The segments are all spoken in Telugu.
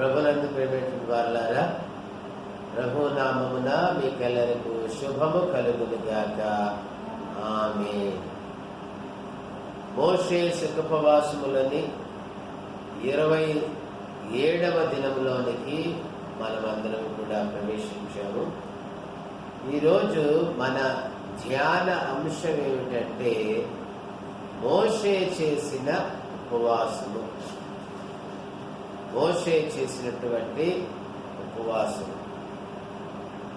ప్రభునందు ప్రేమేటువంటి వారలారా, ప్రభు నామమున మీకెల్లరకు శుభము కలుగును గాక. ఆమేన్. మోషే సుఖోపవాసములని 27వ దినంలోనికి మనమందరం కూడా ప్రవేశించాము. ఈరోజు మన ధ్యాన అంశం ఏమిటంటే మోషే చేసిన ఉపవాసము. మోషే చేసినటువంటి ఉపవాసము.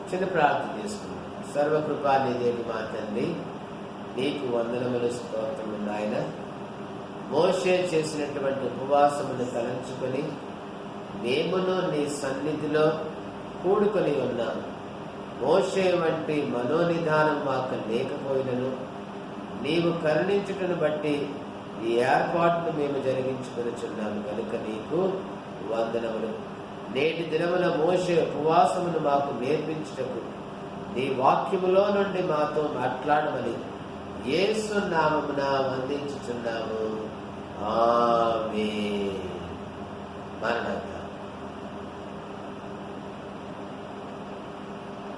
చిన్న ప్రార్థన చేసుకున్నాం. సర్వకృపానిదేవి మా తండ్రి, నీకు వందనములు, స్తోత్రములు నాయన. మోషే చేసినటువంటి ఉపవాసమును తలంచుకొని మేమును నీ సన్నిధిలో కూడుకొని ఉన్నాము. మోషే వంటి మనోనిధానం మాకు లేకపోయినను నీవు కరుణించుటను బట్టి ఈ ఏర్పాటును మేము జరిగించుకొనిచున్నాము కనుక నీకు వందనములు. నేటి దినమున మోషే ఉపవాసమును మాకు నేర్పించుటకు నీ వాక్యములో నుండి మాతో మాట్లాడమని యేసు నామమున వందించుచున్నాము. ఆమేన్. మరణాత.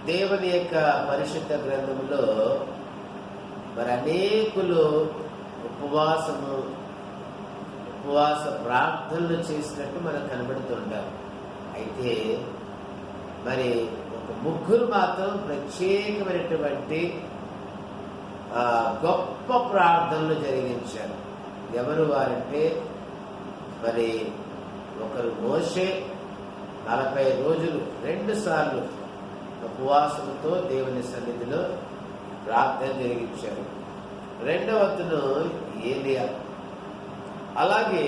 దేవుని యొక్క పరిశుద్ధ గ్రంథములో మరి అనేకులు ఉపవాస ప్రార్థనలు చేసినట్టు మనకు కనబడుతుంటారు. అయితే మరి ఒక ముగ్గురు మాత్రం ప్రత్యేకమైనటువంటి గొప్ప ప్రార్థనలు జరిగించారు. ఎవరు వారంటే మరి ఒకరు మోషే 40 రోజులు 2 సార్లు ఉపవాసంతో దేవుని సన్నిధిలో ప్రార్థన జరిగించారు. రెండవతను ఏలియా. అలాగే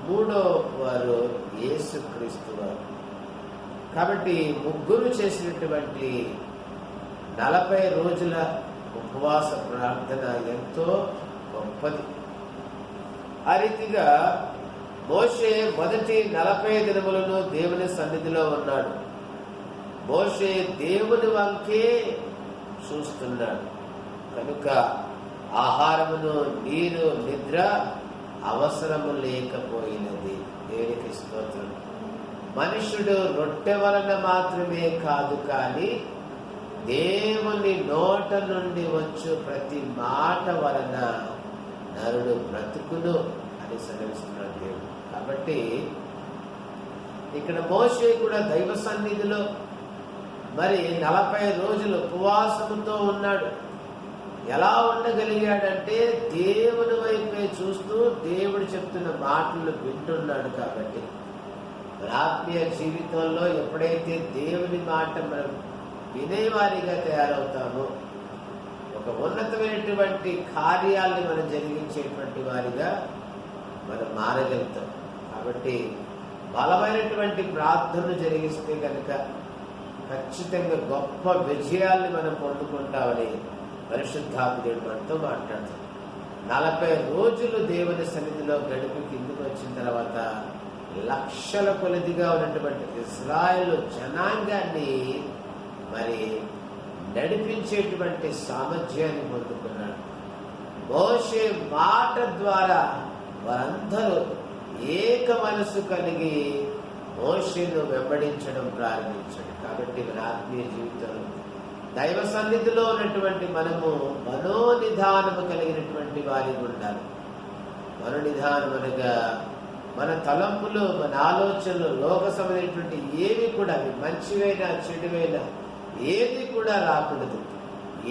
మూడో వారు యేసుక్రీస్తు వారు. కాబట్టి ముగ్గురు చేసినటువంటి 40 రోజుల ఉపవాస ప్రార్థన ఎంతో గొప్పది. ఆ రీతిగా మోషే మొదటి 40 దినములను దేవుని సన్నిధిలో ఉన్నాడు. మోషే దేవుని వంకే చూస్తున్నాడు కనుక ఆహారమును, నీరు, నిద్ర అవసరము లేకపోయినది. దేవునికి స్తోత్రం. మనుషుడు రొట్టె వలన మాత్రమే కాదు, కానీ దేవుని నోట నుండి వచ్చు ప్రతి మాట వలన నరుడు బ్రతుకును అని సెలవిస్తున్నాడు దేవుడు. కాబట్టి ఇక్కడ మోషే కూడా దైవ సన్నిధిలో మరి 40 రోజులు ఉపవాసముతో ఉన్నాడు. ఎలా ఉండగలిగాడంటే దేవుని వైపే చూస్తూ దేవుడు చెప్తున్న మాటలు వింటున్నాడు. కాబట్టి మన ఆత్మీయ జీవితంలో ఎప్పుడైతే దేవుని మాట మనం వినేవారిగా తయారవుతామో ఒక ఉన్నతమైనటువంటి కార్యాలను మనం జరిగించేటువంటి వారిగా మనం మారగలుగుతాం. కాబట్టి బలమైనటువంటి ప్రార్థనలు జరిగిస్తే కనుక ఖచ్చితంగా గొప్ప విజయాల్ని మనం పొందుకుంటామని పరిశుద్ధాత్ముడు మనతో మాట్లాడతాం. 40 రోజులు దేవుని సన్నిధిలో గడిపి కిందికి వచ్చిన తర్వాత లక్షల కొలదిగా ఉన్నటువంటి ఇశ్రాయేలు జనాంగాన్ని మరి నడిపించేటువంటి సామర్థ్యాన్ని పొందుకున్నాడు. మోషే మాట ద్వారా వారందరూ ఏక మనసు కలిగి మోషేను వెంబడించడం ప్రారంభించాడు. కాబట్టి మన ఆత్మీయ జీవితంలో దైవ సన్నిధిలో ఉన్నటువంటి మనము మనోనిధానము కలిగినటువంటి వారి ఉండాలి. మనోనిధానం అనగా మన తలంపులు, మన ఆలోచనలు లోక సంబంధించినటువంటి ఏవి కూడా, అవి మంచివైనా చెడువైనా ఏది కూడా రాకూడదు.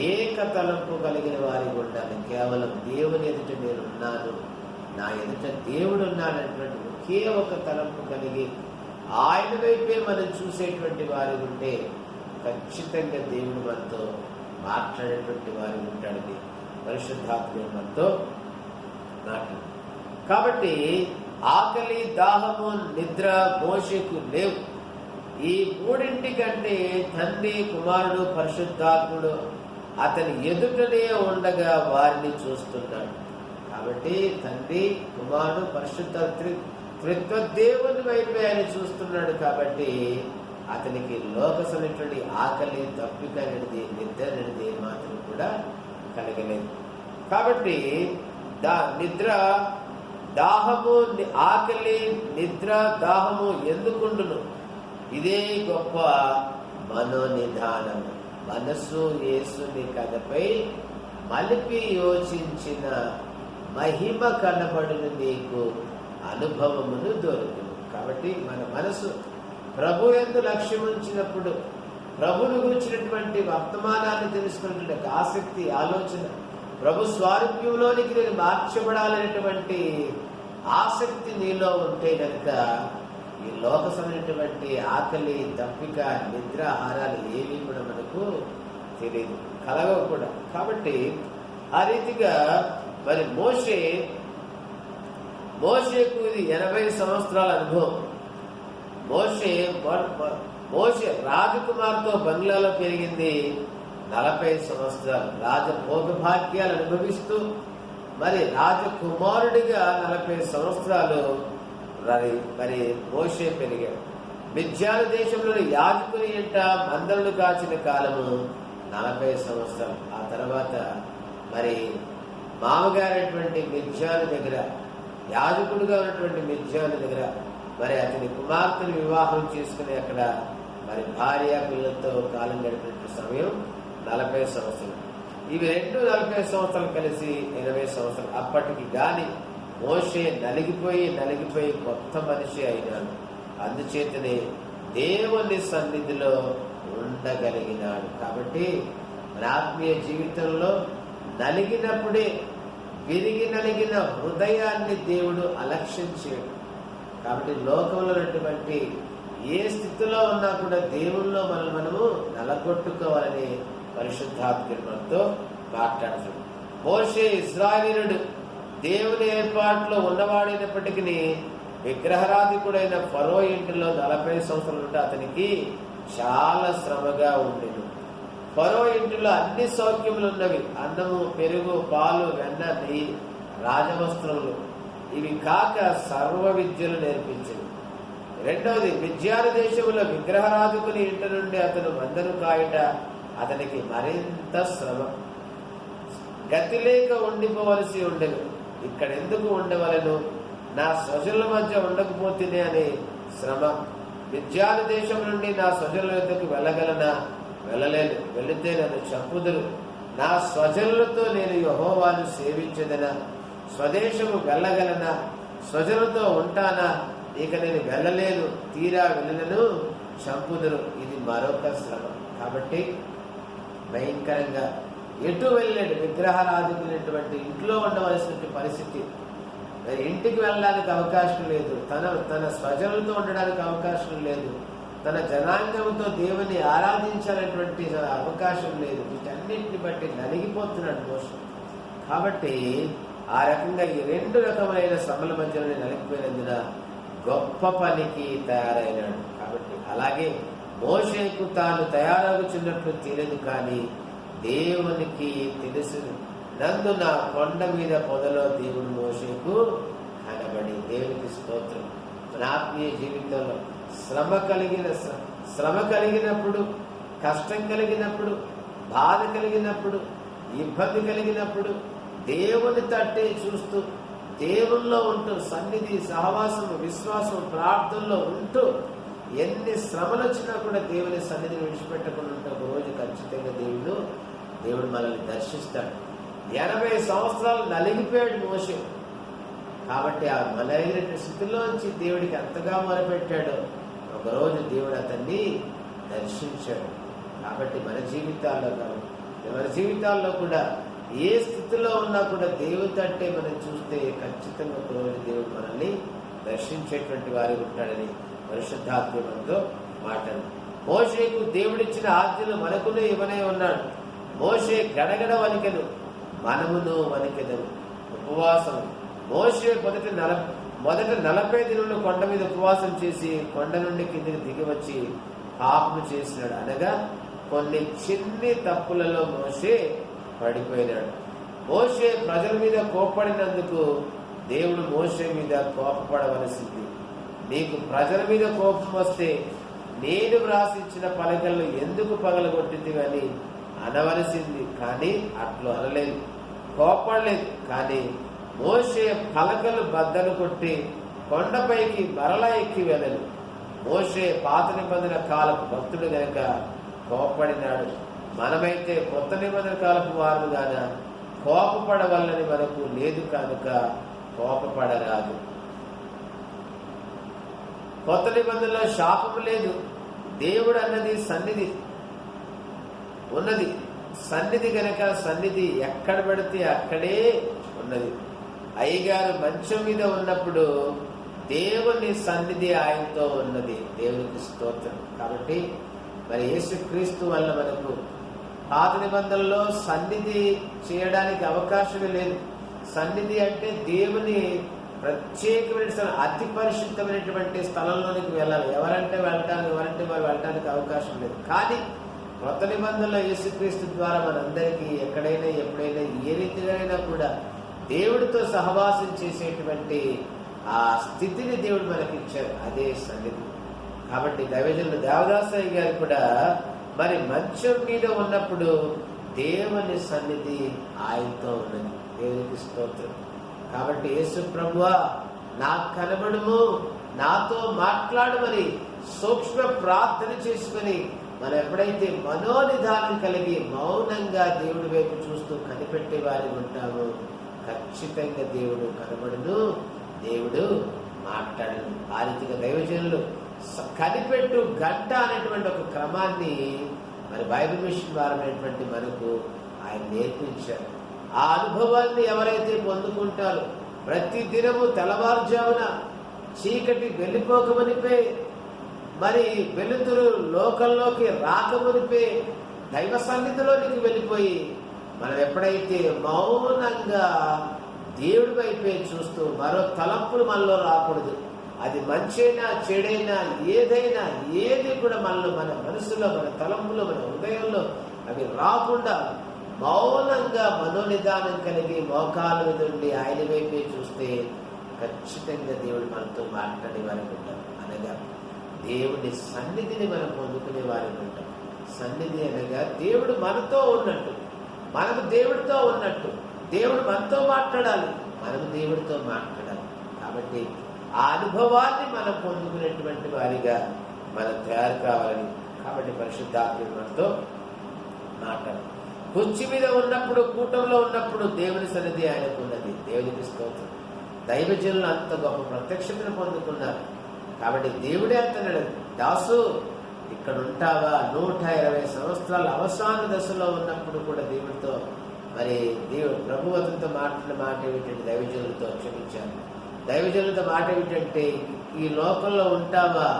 ఏక తలంపు కలిగిన వారి ఉండాలి. కేవలం దేవుని ఎదుట నేను ఉన్నాను, నా ఎదుట దేవుడు ఉన్నాడనేటువంటి ఒకే ఒక తలంపు కలిగి ఆయన వైపే మనం చూసేటువంటి వారి ఉంటే ఖచ్చితంగా దేవుడు మనతో మాట్లాడేటువంటి వారి ఉంటాడని పరిశుద్ధాత్మ మనతో మాట్లాడు. కాబట్టి ఆకలి, దాహము, నిద్ర మోషేకు లేవు. ఈ మూడింటికంటే తండ్రి, కుమారుడు, పరిశుద్ధాత్ముడు అతని ఎదుటనే ఉండగా వారిని చూస్తున్నాడు. కాబట్టి తండ్రి, కుమారుడు, పరిశుద్ధ త్రిత్వ దేవుని వైపే ఆయన చూస్తున్నాడు. కాబట్టి అతనికి లోకసమైనటువంటి ఆకలి, తప్పిక అనేది, నిద్ర అనేది మాత్రం కూడా కలగలేదు. కాబట్టి నిద్ర దాహము, ఆకలి, నిద్ర, దాహము ఎందుకుండును? ఇదే గొప్ప మనోనిధానము. మనస్సు యేసుని కథపై మలిపి యోచించిన మహిమ కనబడును నీకు అనుభవమును దొరుకును. కాబట్టి మన మనసు ప్రభు యందు లక్ష్యం ఉంచినప్పుడు, ప్రభును గురించినటువంటి వర్తమానాన్ని తెలుసుకున్నటువంటి ఆసక్తి, ఆలోచన, ప్రభు స్వారూప్యంలోనికి నేను మార్చబడాలనేటువంటి ఆసక్తి నీలో ఉంటే కనుక ఈ లోకసమైనటువంటి ఆకలి, దప్పిక, నిద్ర, ఆహారాలు ఏవి కూడా మనకు తెలియదు, కలగవు కూడా. కాబట్టి ఆ రీతిగా మరి మోషేకు ఇది 80 సంవత్సరాల అనుభవం. మోషే రాజకుమార్తో బంగ్లాలో పెరిగింది 40 సంవత్సరాలు. రాజభోగభాగ్యాలు అనుభవిస్తూ మరి రాజకుమారుడిగా 40 సంవత్సరాలు మరి మోషే పెరిగాడు. మిద్యాను దేశంలోని యాజకుని ఇంట మందలను కాచిన కాలము 40 సంవత్సరాలు. ఆ తర్వాత మరి మామగారైనటువంటి మిద్యాను దగ్గర, యాజకుడుగా ఉన్నటువంటి మిద్యాను దగ్గర మరి అతని కుమార్తెను వివాహం చేసుకుని అక్కడ మరి భార్య పిల్లలతో కాలం గడిపిన సమయం 40 సంవత్సరాలు. ఇవి 40 సంవత్సరాలు కలిసి 80 సంవత్సరాలు. అప్పటికి గాని మోషే నలిగిపోయి కొత్త మనిషి అయినాడు. అందుచేతనే దేవుని సన్నిధిలో ఉండగలిగినాడు. కాబట్టి మన ఆత్మీయ జీవితంలో నలిగినప్పుడే, విరిగి నలిగిన హృదయాన్ని దేవుడు అలక్ష్యం చేయడు. కాబట్టి లోకంలో ఉన్నటువంటి ఏ స్థితిలో ఉన్నా కూడా దేవుల్లో మనము నలగొట్టుకోవాలని పరిశుద్ధాత్మ మనతో మాట్లాడుతాడు. మోషే ఇశ్రాయేలీయుడు దేవుని ఏర్పాటులో ఉన్నవాడైనప్పటికీ విగ్రహారాధికుడైన ఫరో ఇంటిలో 40 సంవత్సరాలు ఉంటే అతనికి చాలా శ్రమగా ఉండేది. ఫరో ఇంటిలో అన్ని సౌఖ్యములు ఉన్నవి: అన్నము, పెరుగు, పాలు, వెన్న, నెయ్యి, రాజవస్త్రములు. ఇవి కాక సర్వ విద్యలు నేర్పించింది. రెండవది, మిద్యాను దేశంలో విగ్రహారాధికుని ఇంటి నుండి అతను మందను కాయట అతనికి మరింత శ్రమ. గతి లేక ఉండిపోవలసి ఉండేది. ఇక్కడ ఎందుకు ఉండవలను, నా స్వజనుల మధ్య ఉండకపోతేనే అనే శ్రమ. మిద్యాను దేశం నుండి నా స్వజనుల వద్దకు వెళ్ళగలనా? వెళ్ళలేను. వెళితే నన్ను చంపుదురు. నా స్వజనులతో నేను యెహోవాను సేవించదనా? స్వదేశము వెళ్ళగలనా? స్వజనులతో ఉంటానా? ఇక నేను వెళ్ళలేను. తీరా వెళ్ళను, చంపుదురు. ఇది మరొక శ్రమ. కాబట్టి భయంకరంగా ఎటు వెళ్ళలేడు. విగ్రహారాధికులైనటువంటి ఇంట్లో ఉండవలసినటువంటి పరిస్థితి. ఇంటికి వెళ్ళడానికి అవకాశం లేదు. తన స్వజనులతో ఉండడానికి అవకాశం లేదు. తన జనాంగంతో దేవుని ఆరాధించాలనేటువంటి అవకాశం లేదు. వీటన్నిటిని బట్టి నలిగిపోతున్నాడు మోషే. కాబట్టి ఆ రకంగా ఈ 2 రకమైన శ్రమల మధ్యలోనే నలిగిపోయినందున గొప్ప పనికి తయారైనాడు. కాబట్టి అలాగే మోషేకు తాను తయారవుతున్నట్లు తెలియదు, కానీ దేవునికి తెలుసు. నందున కొండ మీద పొదలో దేవుడు మోషేకు కనబడి. దేవునికి స్తోత్రం. మన ఆత్మీయ జీవితంలో శ్రమ కలిగినప్పుడు, కష్టం కలిగినప్పుడు, బాధ కలిగినప్పుడు, ఇబ్బంది కలిగినప్పుడు దేవుని తట్టే చూస్తూ, దేవుల్లో ఉంటూ, సన్నిధి, సహవాసము, విశ్వాసం, ప్రార్థనలో ఉంటూ ఎన్ని శ్రమలు వచ్చినా కూడా దేవుని సన్నిధిని విడిచిపెట్టకుండా ఉంటే ఒక రోజు ఖచ్చితంగా దేవుడు మనల్ని దర్శిస్తాడు. 80 సంవత్సరాలు నలిగిపోయాడు మోషే. కాబట్టి ఆ నలిగిన స్థితిలోంచి దేవుడికి అంతగా మొరపెట్టాడు. ఒకరోజు దేవుడు అతన్ని దర్శించాడు. కాబట్టి మన జీవితాల్లో కూడా ఏ స్థితిలో ఉన్నా కూడా దేవుడి తట్టే మనం చూస్తే ఖచ్చితంగా ఒకరోజు దేవుడు మనల్ని దర్శించేటువంటి వారు ఉంటాడని పరిశుద్ధాత్మ మనతో మాట్లాడు. మోషేకు దేవుడిచ్చిన ఆజ్ఞలు మనకునే ఇవ్వనే ఉన్నాడు. మోషే గడగడ వణికెను, మనమును వణికెదము. ఉపవాసం. మోషే మొదట 40 దినములు కొండ మీద ఉపవాసం చేసి కొండ నుండి కిందికి దిగి వచ్చి పాపము చేసినాడు. అనగా కొన్ని చిన్ని తప్పులలో మోషే పడిపోయినాడు. మోషే ప్రజల మీద కోపడినందుకు దేవుడు మోషే మీద కోపపడవలసింది. నీకు ప్రజల మీద కోపం వస్తే నేను వ్రాసిచ్చిన పలకలను ఎందుకు పగలగొట్టింది అని అనవలసింది. కానీ అట్లు అనలేదు, కోపడలేదు. కానీ మోషే పలకలు బద్దలు కొట్టి కొండపైకి మరలా ఎక్కి వెళ్ళను. మోషే పాత నిబంధన కాలపు భక్తుడు గనక కోపపడినాడు. మనమైతే కొత్త నిబంధన కాలపు వారు గాన కోపపడవల్లని మనకు లేదు కనుక కోపపడరాదు. కొత్త నిబంధనలో శాపము లేదు. దేవుడు అన్నది సన్నిధి ఉన్నది. సన్నిధి గనక సన్నిధి ఎక్కడ పడితే అక్కడే ఉన్నది. అయ్యగారు మంచం మీద ఉన్నప్పుడు దేవుని సన్నిధి ఆయనతో ఉన్నది. దేవునికి స్తోత్రం. కాబట్టి మరి యేసుక్రీస్తు వల్ల మనకు పాత నిబంధనలో సన్నిధి చేయడానికి అవకాశమే లేదు. సన్నిధి అంటే దేవుని ప్రత్యేకమైన స్థలం, అతి పరిశుద్ధమైనటువంటి స్థలంలోనికి వెళ్ళాలి. ఎవరంటే వెళ్ళటానికి, ఎవరంటే వారు వెళ్ళటానికి అవకాశం లేదు. కానీ కొత్త నిబంధనలో యేసుక్రీస్తు ద్వారా మనందరికీ ఎక్కడైనా ఎప్పుడైనా ఏ రీతిగానైనా కూడా దేవుడితో సహవాసం చేసేటువంటి ఆ స్థితిని దేవుడు మనకి ఇచ్చారు. అదే సన్నిధి. కాబట్టి దైవజనులు దేవదాసయ్య గారు కూడా మరి మంచం మీద ఉన్నప్పుడు దేవుని సన్నిధి ఆయనతో ఉన్నది. దేవునికి స్తోత్రం. కాబట్టి యేసు ప్రభువా నాకు కనబడుము, నాతో మాట్లాడమని సూక్ష్మ ప్రార్థన చేసుకుని మనం ఎప్పుడైతే మనోనిధానం కలిగి మౌనంగా దేవుడి వైపు చూస్తూ కనిపెట్టే వారి ఉంటామో ఖచ్చితంగా దేవుడు కనబడును, దేవుడు మాట్లాడను. ఆ రీతిగా దైవజనులు కనిపెట్టు గంట అనేటువంటి ఒక క్రమాన్ని మరి బైబిల్ మిషన్ వారమైనటువంటి మనకు ఆయన నేర్పించారు. ఆ అనుభవాన్ని ఎవరైతే పొందుకుంటారో ప్రతి దినము తెల్లవారుజామున చీకటి వెళ్ళిపోకమనిపే, మరి వెలుతురు లోకంలోకి రాకమునిపే దైవ సన్నిధిలోనికి వెళ్ళిపోయి మనం ఎప్పుడైతే మౌనంగా దేవుడి వైపే చూస్తూ మరో తలంపులు మనలో రాకూడదు. అది మంచైనా చెడైనా ఏదైనా ఏది కూడా మనలో, మన మనసులో, మన తలంపులో, మన హృదయంలో అవి రాకుండా మౌనంగా మనోనిదానం కలిగి మోకాల మీద ఉండి ఆయన వైపే చూస్తే ఖచ్చితంగా దేవుడు మనతో మాట్లాడే వారికి ఉంటాం. అనగా దేవుడి సన్నిధిని మనం పొందుకునే వారికి ఉంటాం. సన్నిధి అనగా దేవుడు మనతో ఉన్నట్టు, మనము దేవుడితో ఉన్నట్టు. దేవుడు మనతో మాట్లాడాలి, మనము దేవుడితో మాట్లాడాలి. కాబట్టి ఆ అనుభవాన్ని మనం పొందుకునేటువంటి వారిగా మనం తయారు కావాలని, కాబట్టి పరిశుద్ధాత్మ మనతో మాట్లాడాలి. కుర్చీ మీద ఉన్నప్పుడు, కూటంలో ఉన్నప్పుడు దేవుని సన్నిధి ఆయనకు ఉన్నది. దేవునికి స్తోత్రం. దైవజనులు అంత గొప్ప ప్రత్యక్షతను పొందుకున్నారు. కాబట్టి దేవుడే అంటున్నాడు, దాసు ఇక్కడ ఉంటావా? 120 సంవత్సరాల అవసాన దశలో ఉన్నప్పుడు కూడా దేవుడితో మరి దేవుడు ప్రభువతంతో మాట్లాడిన మాట ఏమిటంటే, దైవజనులతో క్షమించాను. దైవజనులతో మాట ఏమిటంటే, ఈ లోకంలో ఉంటావా?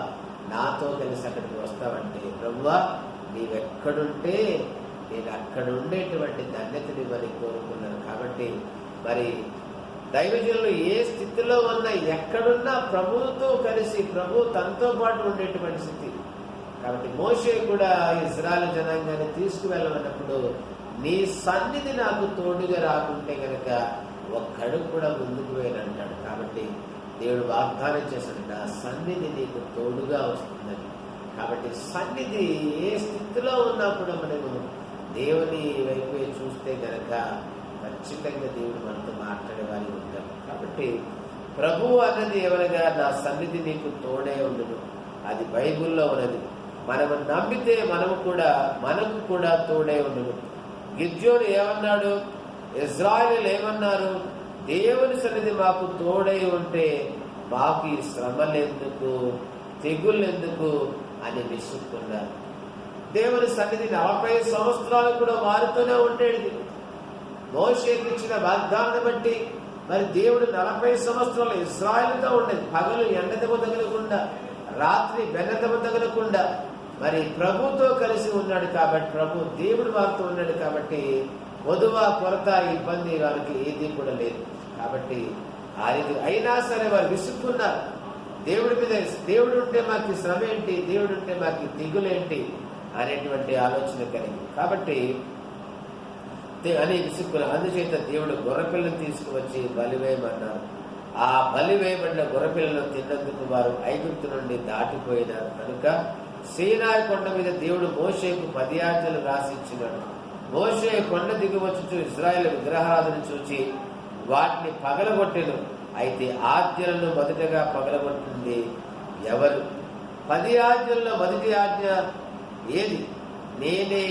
నాతో కలిసి అక్కడికి వస్తావంటే, ప్రభువా నీవెక్కడుంటే నేను అక్కడ ఉండేటువంటి ధన్యతని మరి కోరుకున్నాను. కాబట్టి మరి దైవజనులు ఏ స్థితిలో ఉన్నా, ఎక్కడున్నా ప్రభువుతో కలిసి ప్రభు తనతో పాటు ఉండేటువంటి స్థితి. కాబట్టి మోషే కూడా ఇశ్రాయేలు జనాంగాన్ని తీసుకువెళ్ళమన్నప్పుడు నీ సన్నిధి నాకు తోడుగా రాకుంటే గనక ఒక్కడు కూడా ముందుకు వేయనంటాడు. కాబట్టి దేవుడు వాగ్దానం చేశాడు, నా సన్నిధి నీకు తోడుగా వస్తుందని. కాబట్టి సన్నిధి ఏ స్థితిలో ఉన్నా కూడా మనము దేవుని వైపు చూస్తే గనక ఖచ్చితంగా దేవుడు మనతో మాట్లాడేవారి ఉంటారు. కాబట్టి ప్రభువు అన్నది ఎవరగా నా సన్నిధి నీకు తోడే ఉండును, అది బైబిల్లో ఉన్నది. మనము నమ్మితే మనకు కూడా తోడే ఉండును. గిద్యోను ఏమన్నాడు? ఇశ్రాయేలీయులు ఏమన్నారు? దేవుని సన్నిధి మాకు తోడై ఉంటే మాకు ఈ శ్రమలెందుకు, తెగుళ్ళెందుకు అని విసుక్కున్నారు. దేవుని సన్నిధి 40 సంవత్సరాలు కూడా వారితోనే ఉండేది. మోషేకి ఇచ్చిన వాగ్దానాన్ని బట్టి మరి దేవుడు 40 సంవత్సరాలు ఇశ్రాయేలుతో ఉండేది. పగలు ఎండదెబ్బ తగలకుండా, రాత్రి బెన్నదెబ్బ తగలకుండా మరి ప్రభుతో కలిసి ఉన్నాడు. కాబట్టి ప్రభు దేవుడు వారితో ఉన్నాడు. కాబట్టి కొదువ, కొరత, ఇబ్బంది వారికి ఏది కూడా లేదు. కాబట్టి ఆ రీతి అయినా సరే వారు విసుక్కున్నారు. దేవుడి మీద, దేవుడు ఉంటే మాకు శ్రమ ఏంటి, దేవుడు ఉంటే మాకు దిగులేంటి అనేటువంటి ఆలోచన కలిగి, కాబట్టి అని విసుక్కున్నారు. అందుచేత దేవుడు గొర్రెపిల్లను తీసుకువచ్చి బలివేయమన్నారు. ఆ బలివేయబడిన గొర్రెపిల్లను తిన్నందుకు వారు ఐగుప్తు నుండి దాటిపోయినారు. కనుక సీనాయి కొండ మీద దేవుడు మోషేకు 10 ఆజ్ఞలు రాసి ఇచ్చినాడు. మోషే కొండ దిగువచ్చుచు ఇశ్రాయేలు విగ్రహారాధన చూచి వాటిని పగలగొట్టెను. అయితే ఆజ్ఞలను మొదటగా పగలగొట్టింది ఎవరు? 10 ఆజ్ఞల్లో మొదటి ఆజ్ఞ ఏది? నేనే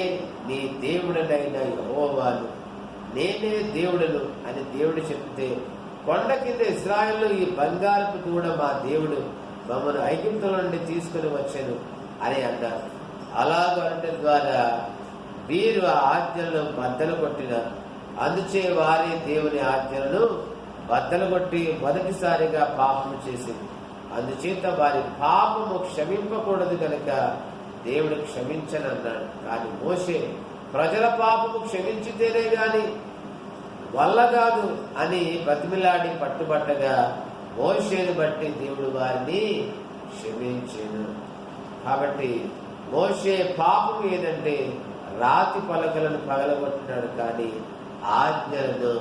నీ దేవుడనైన యెహోవాను, నేనే దేవుడను అని దేవుడు చెప్తే, కొండ కింద ఇశ్రాయేలు ఈ బంగారపు దూడ మా దేవుడు మమ్మల్ని ఐగుప్తుల నుండి తీసుకుని వచ్చాను అని అన్నారు. అలాగ అనడం ద్వారా వీరు ఆ ఆజ్ఞలను బద్దలు కొట్టినారు. అందుచే వారి దేవుని ఆజ్ఞలను బద్దలు కొట్టి మొదటిసారిగా పాపము చేసింది. అందుచేత వారి పాపము క్షమింపకూడదు కనుక దేవుడు క్షమించనన్నాడు. కానీ మోషే ప్రజల పాపము క్షమించితేనే గాని వల్ల కాదు అని బతిమిలాడి పట్టుబట్టగా మోషేను బట్టి దేవుడు వారిని క్షమించెను. కాబట్టి మోషే పాపం ఏదంటే రాతి పలకలను పగలగొట్టినాడు, కానీ ఆజ్ఞలను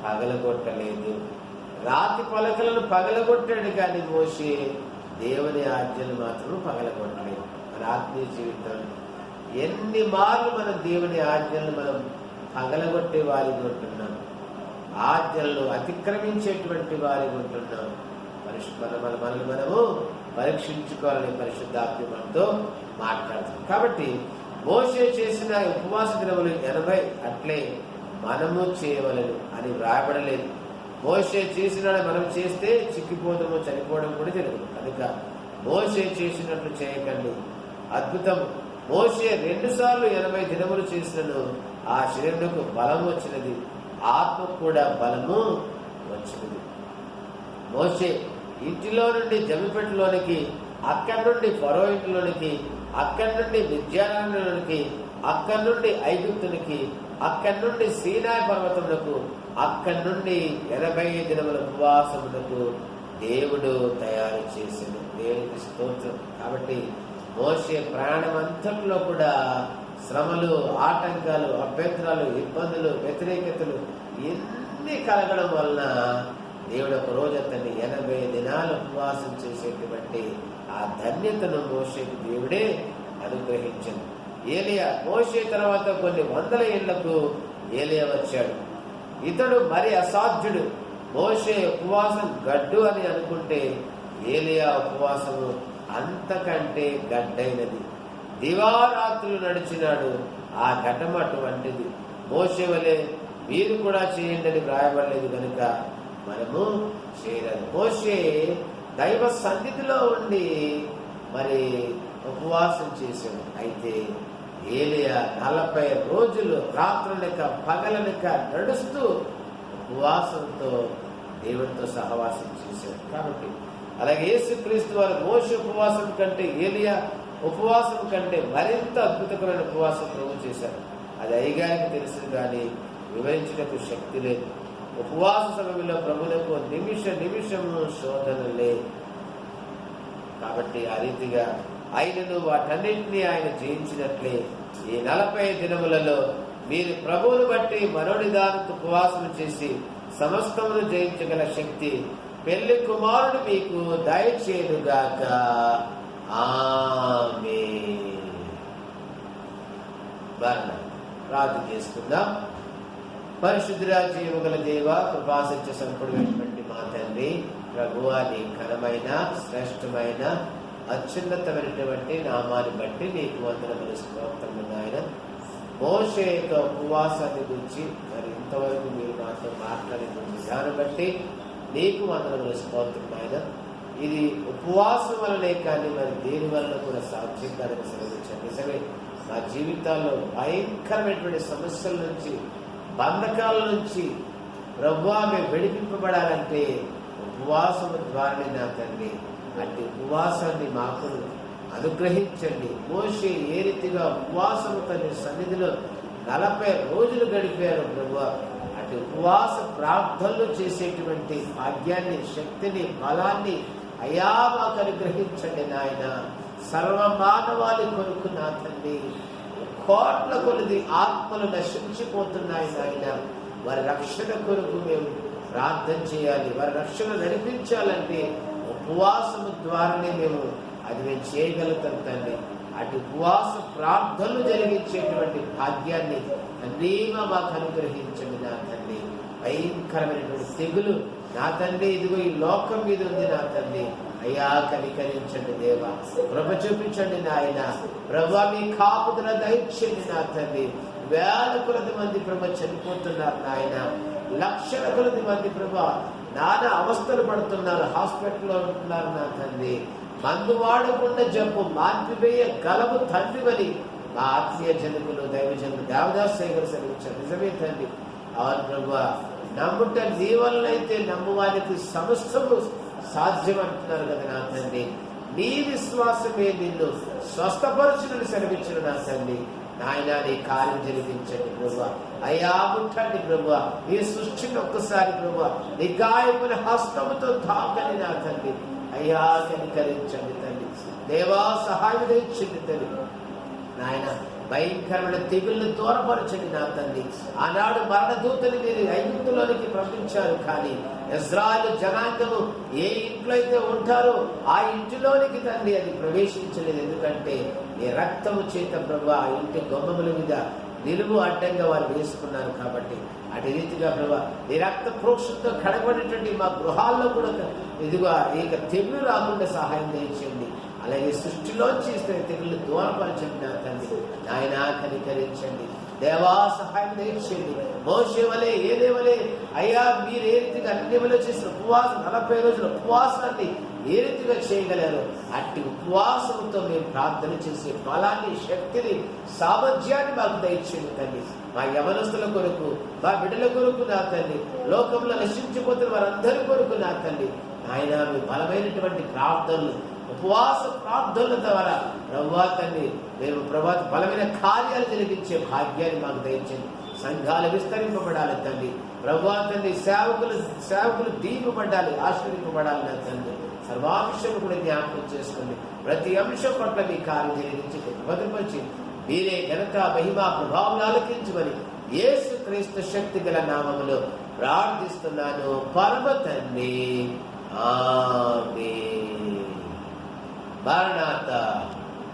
పగలగొట్టలేదు. రాతి పలకలను పగలగొట్టాడు కానీ మోషే దేవుని ఆజ్ఞలు మాత్రం పగలగొట్టలేదు. మన ఆత్మీయ జీవితం ఎన్ని మార్లు మనం దేవుని ఆజ్ఞలను మనం పగలగొట్టే వారిగా ఉంటున్నాం, ఆజ్ఞలను అతిక్రమించేటువంటి వారిగా ఉంటున్నాం. మనల్ని మనము పరీక్షించుకోవాలని పరిశుద్ధాత్మ మనతో మాట్లాడుతాం. కాబట్టి మోషే చేసిన ఉపవాస దినములు 80 అట్లే మనము చేయవలను అని వ్రాయబడలేదు. మోషే చేసిన మనం చేస్తే చిక్కిపోవడము, చనిపోవడం కూడా జరుగుతుంది. కనుక మోషే చేసినట్లు చేయకండి. అద్భుతం. మోషే 2 సార్లు 80 దినములు చేసినను ఆ శరీరకు బలం వచ్చినది, ఆత్మకు కూడా బలము వచ్చినది. మోషే ఇంటిలో నుండి జమ్మిపెట్టులోనికి, అక్కడి నుండి ఫరో ఇంటిలోనికి, అక్కడి నుండి మిద్యానాలోనికి, అక్కడి నుండి ఐగుప్తునికి, అక్కడి నుండి సీనాయి పర్వతములకు, అక్కడి నుండి 80 దినముల ఉపవాసములకు దేవుడు తయారు చేసింది. దేవునికి స్తోత్రం. కాబట్టి మోషే ప్రయాణం అంతట్లో కూడా శ్రమలు, ఆటంకాలు, అభ్యంతరాలు, ఇబ్బందులు, వ్యతిరేకతలు ఎన్ని కలగడం వలన దేవుడు ఒక రోజు అతన్ని 80 దినాలు ఉపవాసం చేసేటువంటి ఆ ధన్యతను మోషేకి దేవుడే అనుగ్రహించింది. ఏలియా మోషే తర్వాత కొన్ని 100 ఏళ్లకు ఏలియా వచ్చాడు. ఇతడు మరి అసాధ్యుడు. మోషే ఉపవాసం గడ్డు అని అనుకుంటే ఏలియా ఉపవాసము అంతకంటే గడ్డైనది. దివారాత్రులు నడిచినాడు. ఆ ఘటన అటువంటిది. మోషే వలె మీరు కూడా చేయండి అని వ్రాయబడలేదు కనుక మనము చేయలేదు. మోషే దైవ సన్నిధిలో ఉండి మరి ఉపవాసం చేశాడు. అయితే ఏలియా 40 రోజులు రాత్రులక పగలనక నడుస్తూ ఉపవాసంతో దేవుడితో సహవాసం చేశాడు. కాబట్టి అలాగే యేసుక్రీస్తు వారు మోషే ఉపవాసం కంటే ఏలియా ఉపవాసం కంటే మరింత అద్భుతమైన ఉపవాసం ప్రభు చేశారు. అది అయ్యగారికి తెలుసు కానీ వివరించడానికి శక్తి లేదు. ఉపవాస సమయంలో ప్రభులకు నిమిషము శోధనలే. కాబట్టి ఆ రీతిగా ఆయనను వాటన్నింటినీ ఆయన జయించినట్లే ఈ 40 దినములలో మీరు ప్రభువును బట్టి మనోనిదానంతో ఉపవాసం చేసి సమస్తమును జయించగల శక్తి పెళ్లి కుమారుడు మీకు దయచేయుగాక. ఆమేన్. ప్రార్థన చేసుకుందాం. పరిశుద్ధుడా, జీవగల దేవ, కృపాసత్య సంపూర్ణమైనటువంటి మా తండ్రి, ప్రభువా, నీ ఘనమైన శ్రేష్టమైన అత్యున్నతమైనటువంటి నామాన్ని బట్టి నీకు వందనములు స్తోత్రములు నాయన. మోషే యొక్క ఉపవాసాన్ని గురించి మరి ఇంతవరకు మీరు మాతో మాట్లాడిన విధానం బట్టి నీకు వందనములు స్తోత్రం నాయన. ఇది ఉపవాసం వలనే కానీ మరి దేని వలన కూడా సాధ్యం కాదని సెలవించారు. నిజమే, మా జీవితాల్లో భయంకరమైనటువంటి సమస్యల నుంచి, బంధకాల నుంచి ప్రభువా మేము విడిపింపబడాలంటే ఉపవాసము ద్వారానే నా తండ్రి. అట్టి ఉపవాసాన్ని మాకు అనుగ్రహించండి. మోషే ఏ రీతిగా ఉపవాసము తన సన్నిధిలో 40 రోజులు గడిపారు ప్రభువా, అటు ఉపవాస ప్రార్థనలు చేసేటువంటి భాగ్యాన్ని, శక్తిని, బలాన్ని అయా మాకు అనుగ్రహించండి నాయన. సర్వ మానవాళి కొరకు నా తండ్రి, కోట్ల కొలది ఆత్మలు నశించిపోతున్నాయి నాయన. వారి రక్షణ కొరకు మేము ప్రార్థన చేయాలి. వారి రక్షణ నడిపించాలంటే ఉపవాసము ద్వారానే మేము చేయగలుగుతాం తండ్రి. అటు ఉపవాస ప్రార్థనలు జరిగించేటువంటి భాగ్యాన్ని అన్నీగా మాకు అనుగ్రహించండి నా తండ్రి. భయంకరమైనటువంటి తెగులు నా తండ్రి ఇదిగో ఈ లోకం మీద ఉంది నా తండ్రి. అయ్యా కనికరించండి దేవా, కృప చూపించండి నాయన. ప్రభువా మీ కాపుదల దయచేయండి నా తండ్రి. వేల కొలది మంది ప్రభు చనిపోతున్నారు నాయన, లక్షల కొలది మంది ప్రభు నానా అవస్థలు పడుతున్నారు, హాస్పిటల్లో ఉంటున్నారు నా తండ్రి. మందు వాడకుండా జబ్బు మార్పివేయగలవు తండ్రివని మా ఆత్మీయ జనకులు దైవజనులు దేవదాస్ సేవలు సెలవించారు. నిజమే తండ్రి. అవును ప్రభువా, నమ్ముట నీ వలనైతే నమ్మువానికి సమస్తము సాధ్యం అంటున్నారు కదా నా తండ్రి. నీ విశ్వాసమే నిన్ను స్వస్థపరచునని సెలవించిన నా తండ్రి. నాయన నీ కార్యం జరిగించండి ప్రభువా. అయ్యా ముట్టండి ప్రభువా, నీ సృష్టిని ఒక్కసారి ప్రభువా నీ గాయముల హస్తముతో తాకని నా తండ్రి. అయ్యా కనికరించండి తండ్రి. దేవా సహాయం తెచ్చింది తండ్రి. నాయన భయంకరమైన తెగుళ్ళు దూరపరచండి నా తండ్రి. ఆనాడు మరణదూతని మీరు ఐగుప్తులోనికి పంపించారు, కానీ ఇశ్రాయేలు జనాంగము ఏ ఇంట్లో అయితే ఉంటారో ఆ ఇంటిలోనికి తండ్రి అది ప్రవేశించలేదు. ఎందుకంటే నీ రక్తము చేత ప్రభు ఆ ఇంటి గొమ్మముల మీద నిలువు అడ్డంగా వారు వేసుకున్నారు కాబట్టి. అటు రీతిగా ప్రభు నీ రక్త ప్రోక్షంతో కడగబడినటువంటి మా గృహాల్లో కూడా ఇదిగో ఇక తెగులు రాకుండా సహాయం చేయండి. అలాగే సృష్టిలోంచి తెగులు దూరపరచండి నా తండ్రి. నాయన కనికరించండి దేవా, సహాయం చేయండి. మోషే వలె ఏదేవలే అయ్యా మీరు ఏ రీతిగా అన్ని వలె చేసిన ఉపవాసం 40 రోజుల ఉపవాసాన్ని ఏ రీతిగా చేయగలరు, అట్టి ఉపవాసంతో మేము ప్రార్థన చేసే బలాన్ని, శక్తిని, సామర్థ్యాన్ని మాకు దయచేయండి తండ్రి. మా యవనస్తుల కొరకు, మా బిడ్డల కొరకు నా తండ్రి, లోకంలో నశించిపోతున్న వారందరి కొరకు నా తండ్రి. ఆయన మీ బలమైనటువంటి ప్రార్థనలు, ఉపవాస ప్రార్థనల ద్వారా ప్రభువా తండ్రి మేము ప్రభాత బలమైన కార్యాలు జరిగించే భాగ్యాన్ని మాకు దయచేయండి. సంఘాలు విస్తరింపబడాలి తండ్రి. ప్రభువా తండ్రి సేవకులు దీపబడాలి, ఆశ్రయింపబడాలి నా తండ్రి. సర్వాంశం కూడా జ్ఞాపకం చేసుకోండి. ప్రతి అంశం పట్ల మీ కార్యం జరిగించి భద్రపరిచి మీరే ఘనత, మహిమ, ప్రభావం ఆలకించమని యేసు క్రీస్తు శక్తి గల నామములో ప్రార్థిస్తున్నాను పరమ తండ్రి. ఆమేన్. మరణాత.